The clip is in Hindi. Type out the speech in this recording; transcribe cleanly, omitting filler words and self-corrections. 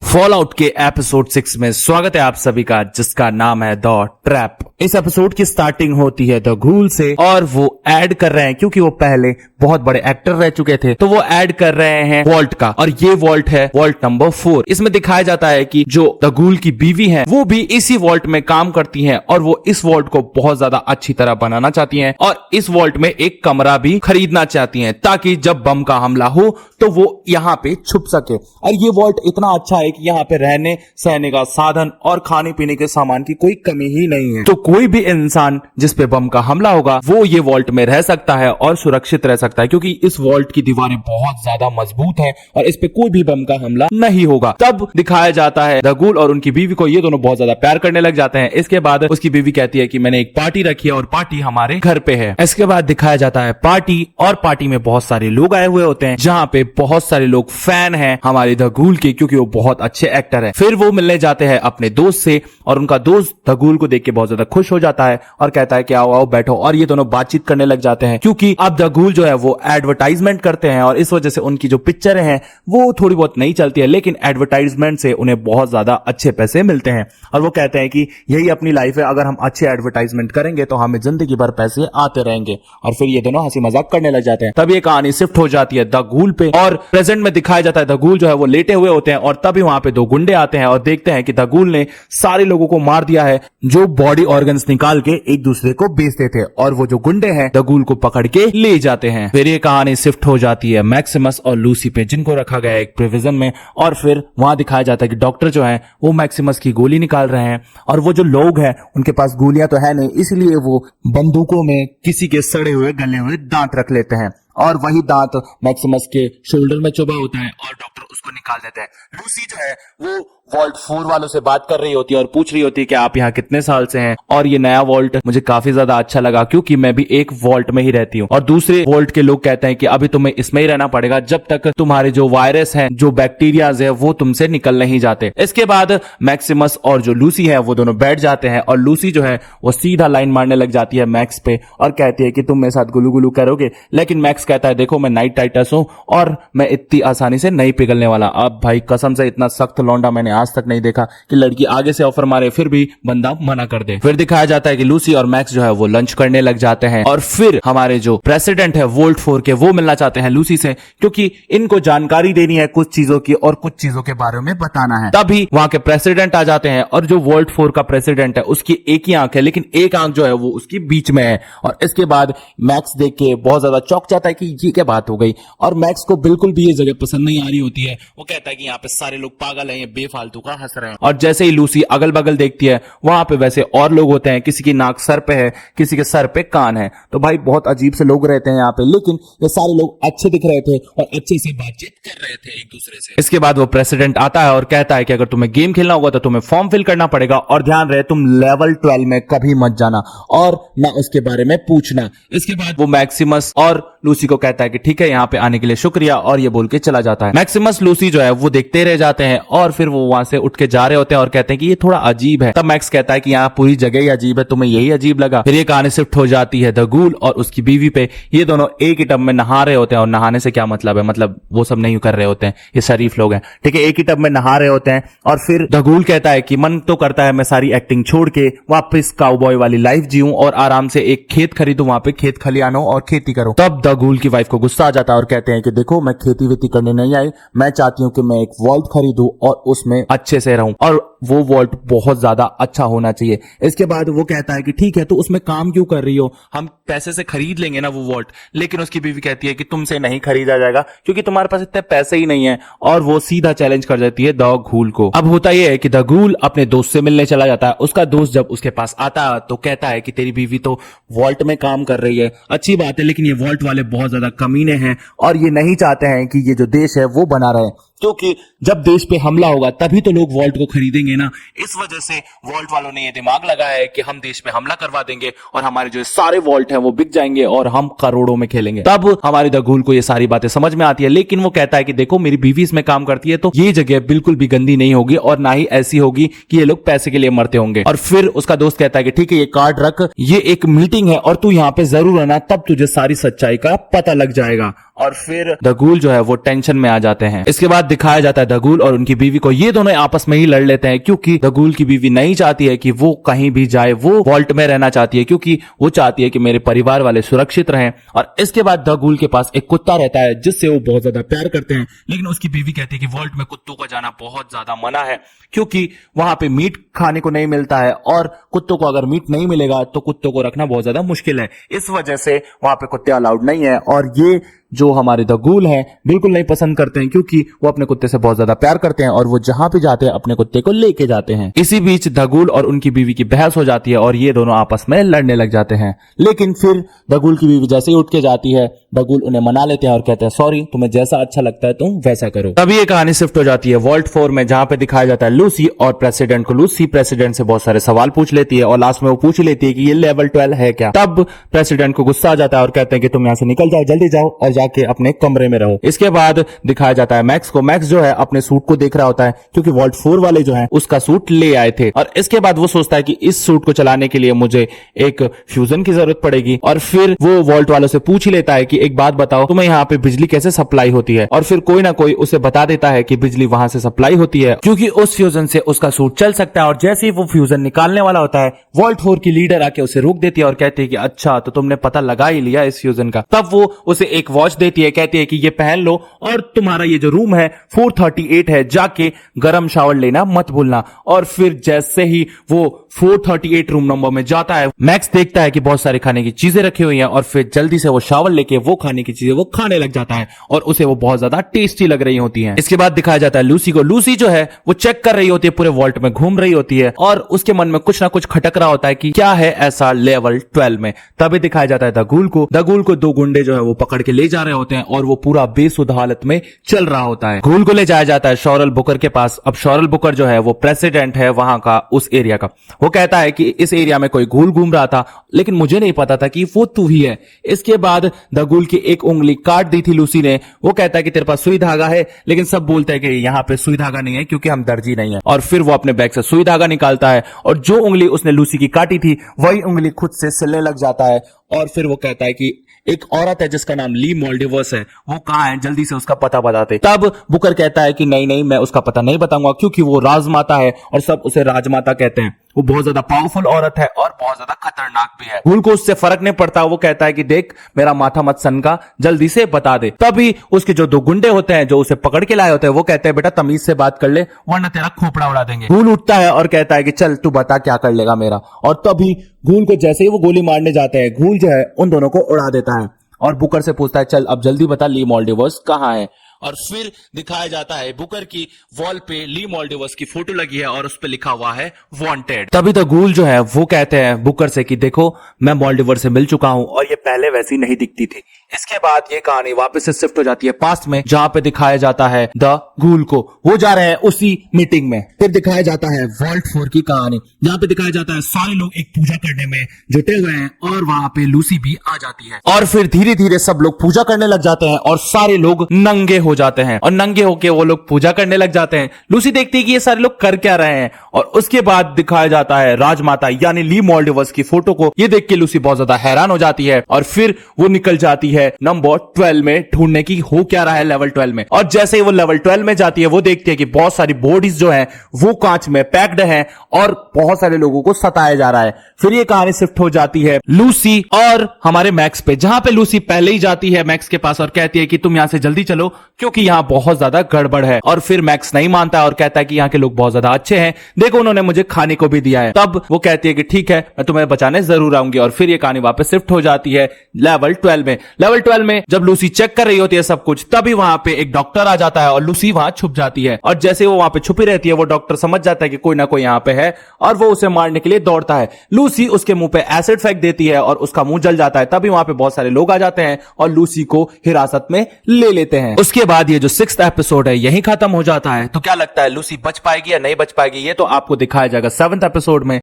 फॉलआउट के एपिसोड 6 में स्वागत है आप सभी का, जिसका नाम है द ट्रैप। इस एपिसोड की स्टार्टिंग होती है द घूल से और वो ऐड कर रहे हैं, क्योंकि वो पहले बहुत बड़े एक्टर रह चुके थे, तो वो ऐड कर रहे हैं वॉल्ट का। और ये वॉल्ट है वॉल्ट नंबर 4। इसमें दिखाया जाता है कि जो द घूल की बीवी है वो भी इसी वॉल्ट में काम करती है और वो इस वॉल्ट को बहुत ज्यादा अच्छी तरह बनाना चाहती है और इस वॉल्ट में एक कमरा भी खरीदना चाहती है, ताकि जब बम का हमला हो तो वो यहाँ पे छुप सके। और ये वॉल्ट इतना अच्छा है कि यहाँ पे रहने सहने का साधन और खाने पीने के सामान की कोई कमी ही नहीं है, तो कोई भी इंसान जिस पे बम का हमला होगा वो ये वॉल्ट में रह सकता है और सुरक्षित रह सकता है, क्योंकि इस वॉल्ट की दीवारें बहुत ज्यादा मजबूत है और इस पे कोई भी बम का हमला नहीं होगा। तब दिखाया जाता है द घूल और उनकी बीवी को, ये दोनों बहुत ज्यादा प्यार करने लग जाते हैं। इसके बाद उसकी बीवी कहती है कि मैंने एक पार्टी रखी है और पार्टी हमारे घर पे है। इसके बाद दिखाया जाता है पार्टी, और पार्टी में बहुत सारे लोग आए हुए होते हैं, जहाँ पे बहुत सारे लोग फैन हैं हमारे द घूल के, क्योंकि वो बहुत अच्छे एक्टर है। फिर वो मिलने जाते हैं अपने दोस्त से और उनका दोस्त द घूल को देख के बहुत ज्यादा खुश हो जाता है और कहता है कि आओ आओ बैठो, और ये दोनों बातचीत करने लग जाते हैं, क्योंकि अब द घूल जो है वो एडवर्टाइजमेंट करते हैं और इस वजह से उनकी जो पिक्चरें हैं वो थोड़ी बहुत नहीं चलती है, लेकिन एडवर्टाइजमेंट से उन्हें बहुत ज्यादा अच्छे पैसे मिलते हैं। और वो कहते हैं कि यही अपनी लाइफ है, अगर हम अच्छे एडवर्टाइजमेंट करेंगे तो हमें जिंदगी भर पैसे आते रहेंगे। और फिर ये दोनों हंसी मजाक करने लग जाते हैं। तब ये कहानी शिफ्ट हो जाती है द घूल पे और प्रेजेंट में दिखाया जाता है द घूल जो है वो लेटे हुए होते हैं और तभी वहां पे दो गुंडे आते हैं और देखते हैं कि द घूल ने सारे लोगों को मार दिया है जो बॉडी ऑर्गन्स निकाल के एक दूसरे को बेचते थे, और वो जो गुंडे हैं द घूल को पकड़ के ले जाते हैं। फिर ये कहानी शिफ्ट हो जाती है मैक्सिमस और लूसी पे, जिनको रखा गया है एक प्रिविजन में, और फिर वहां दिखाया जाता है कि डॉक्टर जो है वो मैक्सिमस की गोली निकाल रहे हैं और वो जो लोग हैं उनके पास गोलियां तो है नहीं, इसलिए वो बंदूकों में किसी के सड़े हुए गले हुए दांत रख लेते हैं और वही दांत मैक्सिमस के शोल्डर में चुभा होता है और डॉक्टर उसको निकाल देता है। लूसी जो है वो वॉल्ट 4 वालों से बात कर रही होती है और पूछ रही होती है कि आप यहाँ कितने साल से हैं, और ये नया वॉल्ट मुझे काफी ज्यादा अच्छा लगा क्योंकि मैं भी एक वॉल्ट में ही रहती हूँ। और दूसरे वॉल्ट के लोग कहते हैं कि अभी तुम्हें इसमें ही रहना पड़ेगा जब तक तुम्हारे जो वायरस हैं, जो बैक्टीरियाज है, वो तुमसे निकल नहीं जाते। इसके बाद मैक्सिमस और जो लूसी है वो दोनों बैठ जाते हैं और लूसी जो है वो सीधा लाइन मारने लग जाती है मैक्स पे और कहती है कि तुम मेरे साथ गुलू गुलू करोगे, लेकिन मैक्स कहता है देखो मैं नाइट टाइटस हूं और मैं इतनी आसानी से नहीं पिघलने वाला। अब भाई कसम से इतना सख्त लौंडा मैंने आज तक नहीं देखा कि लड़की आगे से ऑफर मारे फिर भी बंदा मना कर दे। फिर दिखाया जाता है कि लूसी और मैक्स जो है वो लंच करने लग जाते हैं और फिर हमारे जो प्रेसिडेंट है वोल्ट 4 के, वो मिलना चाहते हैं लूसी से, क्योंकि इनको जानकारी देनी है कुछ चीजों की और कुछ चीजों के बारे में बताना है। तभी वहां के प्रेसिडेंट आ जाते हैं और जो वोल्ट 4 का प्रेसिडेंट है उसकी एक ही आंख है, लेकिन एक आंख जो है वो उसकी बीच में है। और इसके बाद मैक्स देख के बहुत ज्यादा चौंक जाता है कि ये क्या बात हो गई, और मैक्स को बिल्कुल भी ये जगह पसंद नहीं आ रही होती है। वो कहता है कि यहाँ पे सारे लोग पागल हैं, ये बेफालतू का हंस रहे हैं। और जैसे ही लूसी अगल बगल देखती है वहां पे वैसे और लोग होते हैं, किसी की नाक सर पे है, किसी के सर पे कान है, तो भाई बहुत अजीब से लोग रहते हैं यहाँ पे, लेकिन ये सारे लोग अच्छे दिख रहे थे और अच्छे से बातचीत कर रहे थे एक दूसरे से। इसके बाद वो प्रेसिडेंट आता है और कहता है कि अगर तुम्हें गेम खेलना होगा तो तुम्हें फॉर्म फिल करना पड़ेगा, और ध्यान रहे तुम लेवल 12 में कभी मत जाना और ना उसके बारे में पूछना। इसके बाद वो मैक्सिमस और लूसी को कहता है कि ठीक है यहाँ पे आने के लिए शुक्रिया, और ये बोल के चला जाता है। मैक्सिमस लूसी जो है वो देखते रह जाते हैं और फिर वो वहां से उठ के जा रहे होते हैं और कहते हैं कि ये थोड़ा अजीब है। तब मैक्स कहता है कि यहाँ पूरी जगह ही अजीब है, तुम्हें यही अजीब लगा। फिर ये कहानी शिफ्ट हो जाती है द घूल और उसकी बीवी पे। ये दोनों एक ही टब में नहा रहे होते हैं, और नहाने से क्या मतलब है, मतलब वो सब नहीं कर रहे होते हैं, ये शरीफ लोग हैं, ठीक है, एक ही टब में नहा रहे होते हैं। और फिर द घूल कहता है कि मन तो करता है मैं सारी एक्टिंग छोड़ के वापस काउबॉय वाली लाइफ जीऊं और आराम से एक खेत खरीदूं, वहां पे खेत खलियानों और खेती करूं। तब द घूल की वाइफ को गुस्सा आ जाता है और कहते हैं कि देखो मैं खेती वेती करने नहीं आई, मैं चाहती हूं कि मैं एक वॉल्ट खरीदूं और उसमें अच्छे से रहूं, और वो वॉल्ट बहुत ज्यादा अच्छा होना चाहिए। इसके बाद वो कहता है कि ठीक है तो उसमें काम क्यों कर रही हो, हम पैसे से खरीद लेंगे ना वो वॉल्ट। लेकिन उसकी बीवी कहती है कि तुमसे नहीं खरीदा जाएगा क्योंकि तुम्हारे पास इतने पैसे ही नहीं है, और वो सीधा चैलेंज कर देती है द घूल को। अब होता यह है कि द घूल अपने दोस्त से मिलने चला जाता है। उसका दोस्त जब उसके पास आता है तो कहता है कि तेरी बीवी तो वॉल्ट में काम कर रही है, अच्छी बात है, लेकिन ये वॉल्ट वाले बहुत ज्यादा कमीने हैं और ये नहीं चाहते हैं कि ये जो देश है वो बना रहे, क्योंकि जब देश पे हमला होगा तभी तो लोग वॉल्ट को खरीदेंगे ना। इस वजह से वॉल्ट वालों ने ये दिमाग लगाया है कि हम देश पे हमला करवा देंगे और हमारे जो सारे वॉल्ट हैं वो बिक जाएंगे और हम करोड़ों में खेलेंगे। तब हमारी द घूल को ये सारी बातें समझ में आती है, लेकिन वो कहता है कि देखो मेरी बीवी इसमें काम करती है तो ये जगह बिल्कुल भी गंदी नहीं होगी और ना ही ऐसी होगी कि ये लोग पैसे के लिए मरते होंगे। और फिर उसका दोस्त कहता है कि ठीक है ये कार्ड रख, ये एक मीटिंग है और तू यहाँ पे जरूर आना, तब तुझे सारी सच्चाई का पता लग जाएगा। और फिर द गूल जो है वो टेंशन में आ जाते हैं। इसके बाद दिखाया जाता है द गूल और उनकी बीवी को, ये दोनों आपस में ही लड़ लेते हैं क्योंकि द गूल की बीवी नहीं चाहती है कि वो कहीं भी जाए, वो वॉल्ट में रहना चाहती है क्योंकि वो चाहती है कि मेरे परिवार वाले सुरक्षित रहें। और इसके बाद द गूल के पास एक कुत्ता रहता है जिससे वो बहुत ज्यादा प्यार करते हैं, लेकिन उसकी बीवी कहती है कि वॉल्ट में कुत्तों का जाना बहुत ज्यादा मना है क्योंकि वहां पे मीट खाने को नहीं मिलता है और कुत्तों को अगर मीट नहीं मिलेगा तो कुत्तों को रखना बहुत ज्यादा मुश्किल है। इस वजह से वहां पे कुत्ते अलाउड नहीं है और ये जो हमारे द गूल हैं बिल्कुल नहीं पसंद करते हैं क्योंकि वो अपने कुत्ते से बहुत ज्यादा प्यार करते हैं और वो जहां पे जाते हैं अपने कुत्ते को लेके जाते हैं। इसी बीच द गूल और उनकी बीवी की बहस हो जाती है और ये दोनों आपस में लड़ने लग जाते हैं, लेकिन फिर द गूल की बीवी जैसे ही उठ के जाती है द गूल उन्हें मना लेते हैं और कहते हैं सॉरी, तुम्हें जैसा अच्छा लगता है तुम वैसा करो। तभी ये कहानी शिफ्ट हो जाती है वॉल्ट 4 में, जहां पे दिखाया जाता है लूसी और प्रेसिडेंट को। लूसी प्रेसिडेंट से बहुत सारे सवाल पूछ लेती है और लास्ट में वो पूछ लेती है कि ये लेवल 12 है क्या। तब प्रेसिडेंट को गुस्सा आ जाता है और कहते हैं कि तुम यहां से निकल जाओ, जल्दी जाओ और जाके अपने कमरे में रहो। इसके बाद दिखाया जाता है मैक्स को। मैक्स जो है अपने सूट को देख रहा होता है क्योंकि वॉल्ट 4 वाले जो है उसका सूट ले आए थे और इसके बाद वो सोचता है कि इस सूट को चलाने के लिए मुझे एक फ्यूजन की जरूरत पड़ेगी और फिर वो वॉल्ट वालों से पूछ ही लेता है कि एक बात बताओ, तुम्हें यहाँ पे बिजली कैसे सप्लाई होती है। और फिर कोई ना कोई उसे बता देता है कि बिजली वहां से सप्लाई होती है क्योंकि उस फ्यूजन से उसका सूट चल सकता है। और जैसे ही वो फ्यूजन निकालने वाला होता है वॉल्ट 4 की लीडर आके उसे रोक देती है और कहती है कि अच्छा तो तुमने पता लगा ही लिया इस फ्यूजन का। तब वो उसे एक वॉच देती है, कहती है कि ये पहन लो और तुम्हारा ये जो रूम है 438 है, जाके गर्म शावर लेना मत भूलना। और फिर जैसे ही वो 438 रूम नंबर में जाता है मैक्स देखता है कि बहुत सारी खाने की चीजें रखी हुई हैं और फिर जल्दी से वो शावर लेके वो खाने की चीजें वो खाने लग जाता है और उसे वो बहुत ज्यादा टेस्टी लग रही होती हैं। इसके बाद दिखाया जाता है लूसी को। लूसी जो है वो चेक कर रही होती है, पूरे वॉल्ट में घूम रही होती है और उसके मन में कुछ ना कुछ खटक रहा होता है कि क्या है ऐसा लेवल 12 में। तभी दिखाया जाता है द गूल को। द गूल को दो गुंडे जो है वो पकड़ के ले जा रहे होते हैं और वो पूरा बेसुध हालत में चल रहा होता है। गूल को ले जाया जाता है शॉरल बुकर के पास। अब शॉरल बुकर जो है वो प्रेसिडेंट है वहां का, उस एरिया का। वो कहता है कि इस एरिया में कोई गूल घूम रहा था लेकिन मुझे नहीं पता था कि वो तू ही है। इसके बाद द गूल की एक उंगली काट दी थी लूसी ने। वो कहता है कि तेरे पास सुई धागा है, लेकिन सब बोलते हैं कि यहाँ पे सुई धागा नहीं है क्योंकि हम दर्जी नहीं है। और फिर वो अपने बैग से सुई धागा निकालता है और जो उंगली उसने लूसी की काटी थी वही उंगली खुद से सिलने लग जाता है। और फिर वो कहता है कि एक औरत है जिसका नाम ली मॉल्डिवर्स है, वो कहां है, जल्दी से उसका पता बताते। तब बुकर कहता है कि नहीं मैं उसका पता नहीं बताऊंगा क्योंकि वो राजमाता है और सब उसे राजमाता कहते हैं। वो बहुत ज्यादा पावरफुल औरत है और बहुत ज्यादा खतरनाक भी है। गूल को उससे फर्क नहीं पड़ता। वो कहता है कि देख मेरा माथा मत सनका, जल्दी से बता दे। तभी उसके जो दो गुंडे होते हैं जो उसे पकड़ के लाए होते हैं वो कहते हैं बेटा तमीज से बात कर ले वरना तेरा खोपड़ा उड़ा देंगे। गूल उठता है और कहता है कि चल तू बता क्या कर लेगा मेरा। और तभी गूल को जैसे ही वो गोली मारने जाते हैं गूल जो है उन दोनों को उड़ा देता है और बुकर से पूछता है चल अब जल्दी बता ली मॉल्डिवर्स कहां है। और फिर दिखाया जाता है बुकर की वॉल पे ली मॉल्डिवर्स की फोटो लगी है और उस पे लिखा हुआ है वांटेड। तभी तो गूल जो है वो कहते हैं बुकर से कि देखो मैं मॉल्डिवर्स से मिल चुका हूं और ये पहले वैसी नहीं दिखती थी। इसके बाद ये कहानी वापस से शिफ्ट हो जाती है पास्ट में, जहां पे दिखाया जाता है द गूल को। वो जा रहे हैं उसी मीटिंग में। फिर दिखाया जाता है वॉल्ट 4 की कहानी, जहां पे दिखाया जाता है सारे लोग एक पूजा करने में जुटे हुए हैं और वहां पे लूसी भी आ जाती है। और फिर धीरे धीरे सब लोग पूजा करने लग जाते हैं और सारे लोग नंगे हो जाते हैं और नंगे होके वो लोग पूजा करने लग जाते हैं। लूसी देखती है कि ये सारे लोग कर क्या रहे हैं और उसके बाद दिखाया जाता है राजमाता यानी ली मॉल्डिवर्स की फोटो को। ये देख के लूसी बहुत ज्यादा हैरान हो जाती है और फिर वो निकल जाती है नंबर 12 में ढूंढने की हो क्या रहा है लेवल 12 में। और जैसे ही वो लेवल 12 में जाती है वो देखती है कि बहुत सारी बॉडीज जो है वो कांच में पैक्ड हैं और बहुत सारे लोगों को सताया जा रहा है। फिर ये कहानी शिफ्ट हो जाती है लूसी और हमारे मैक्स पे, जहां पे लूसी पहले ही जाती है मैक्स के पास और कहती है कि तुम यहां से जल्दी चलो क्योंकि यहां बहुत ज्यादा गड़बड़ है। और फिर मैक्स नहीं मानता और कहता है कि यहाँ के लोग बहुत ज्यादा अच्छे हैं, देखो उन्होंने मुझे खाने को भी दिया है। तब वो कहती है कि ठीक है मैं तुम्हें बचाने जरूर आऊंगी। और फिर ये कहानी वापस शिफ्ट हो जाती है लेवल 12 में। लेवल 12 में जब लूसी चेक कर रही होती है सब कुछ तभी वहां पे एक डॉक्टर आ जाता है और लूसी वहां छुप जाती है। और जैसे वो वहां पे छुपी रहती है वो डॉक्टर समझ जाता है कि कोई ना कोई यहाँ पे है और वो उसे मारने के लिए दौड़ता है। लूसी उसके मुंह पे एसिड फेंक देती है और उसका मुंह जल जाता है। तभी वहां पे बहुत सारे लोग आ जाते हैं और लूसी को हिरासत में ले लेते हैं। उसके बाद ये जो 6th एपिसोड है यहीं खत्म हो जाता है। तो क्या लगता है लूसी बच पाएगी या नहीं बच पाएगी, ये तो आपको दिखाया जाएगा 7th एपिसोड में।